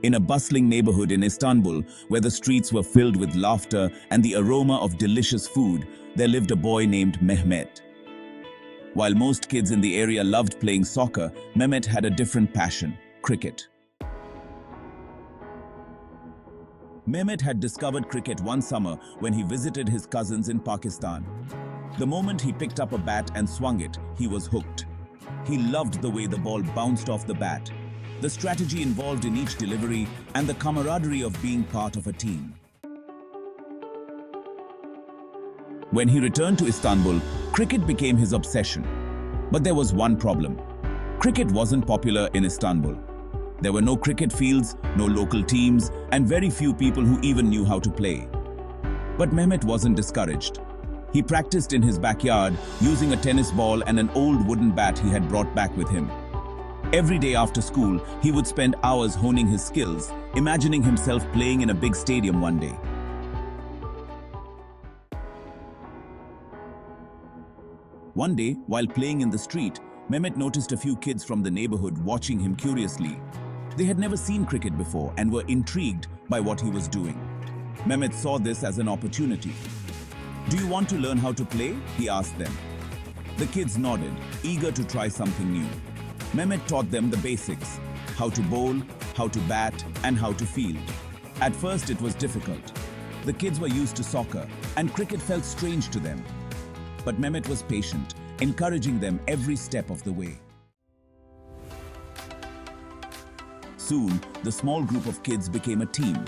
In a bustling neighborhood in Istanbul, where the streets were filled with laughter and the aroma of delicious food, there lived a boy named Mehmet. While most kids in the area loved playing soccer, Mehmet had a different passion: cricket. Mehmet had discovered cricket one summer when he visited his cousins in Pakistan. The moment he picked up a bat and swung it, he was hooked. He loved the way the ball bounced off the bat, the strategy involved in each delivery, and the camaraderie of being part of a team. When he returned to Istanbul, cricket became his obsession. But there was one problem. Cricket wasn't popular in Istanbul. There were no cricket fields, no local teams, and very few people who even knew how to play. But Mehmet wasn't discouraged. He practiced in his backyard using a tennis ball and an old wooden bat he had brought back with him. Every day after school, he would spend hours honing his skills, imagining himself playing in a big stadium one day. One day, while playing in the street, Mehmet noticed a few kids from the neighborhood watching him curiously. They had never seen cricket before and were intrigued by what he was doing. Mehmet saw this as an opportunity. "Do you want to learn how to play?" he asked them. The kids nodded, eager to try something new. Mehmet taught them the basics: how to bowl, how to bat, and how to field. At first it was difficult. The kids were used to soccer, and cricket felt strange to them. But Mehmet was patient, encouraging them every step of the way. Soon, the small group of kids became a team.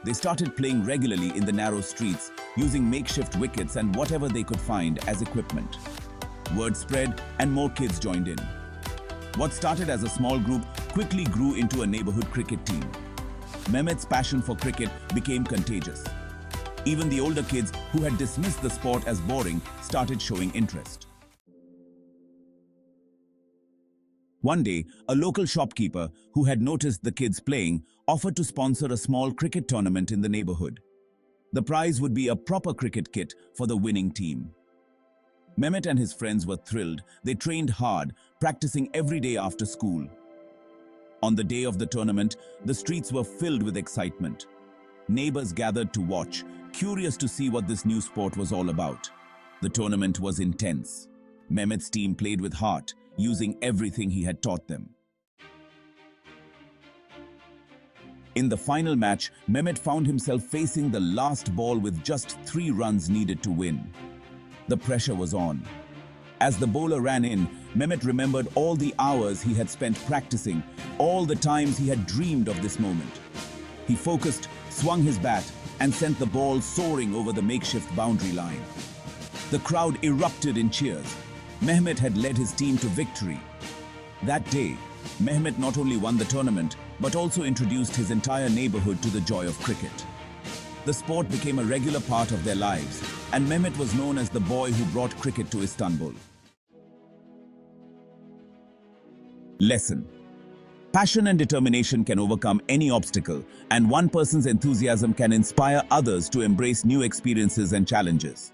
They started playing regularly in the narrow streets, using makeshift wickets and whatever they could find as equipment. Word spread, and more kids joined in. What started as a small group quickly grew into a neighborhood cricket team. Mehmet's passion for cricket became contagious. Even the older kids, who had dismissed the sport as boring, started showing interest. One day, a local shopkeeper, who had noticed the kids playing, offered to sponsor a small cricket tournament in the neighborhood. The prize would be a proper cricket kit for the winning team. Mehmet and his friends were thrilled. They trained hard, practicing every day after school. On the day of the tournament, the streets were filled with excitement. Neighbors gathered to watch, curious to see what this new sport was all about. The tournament was intense. Mehmet's team played with heart, using everything he had taught them. In the final match, Mehmet found himself facing the last ball with just 3 runs needed to win. The pressure was on. As the bowler ran in, Mehmet remembered all the hours he had spent practicing, all the times he had dreamed of this moment. He focused, swung his bat, and sent the ball soaring over the makeshift boundary line. The crowd erupted in cheers. Mehmet had led his team to victory. That day, Mehmet not only won the tournament, but also introduced his entire neighborhood to the joy of cricket. The sport became a regular part of their lives, and Mehmet was known as the boy who brought cricket to Istanbul. Lesson: passion and determination can overcome any obstacle, and one person's enthusiasm can inspire others to embrace new experiences and challenges.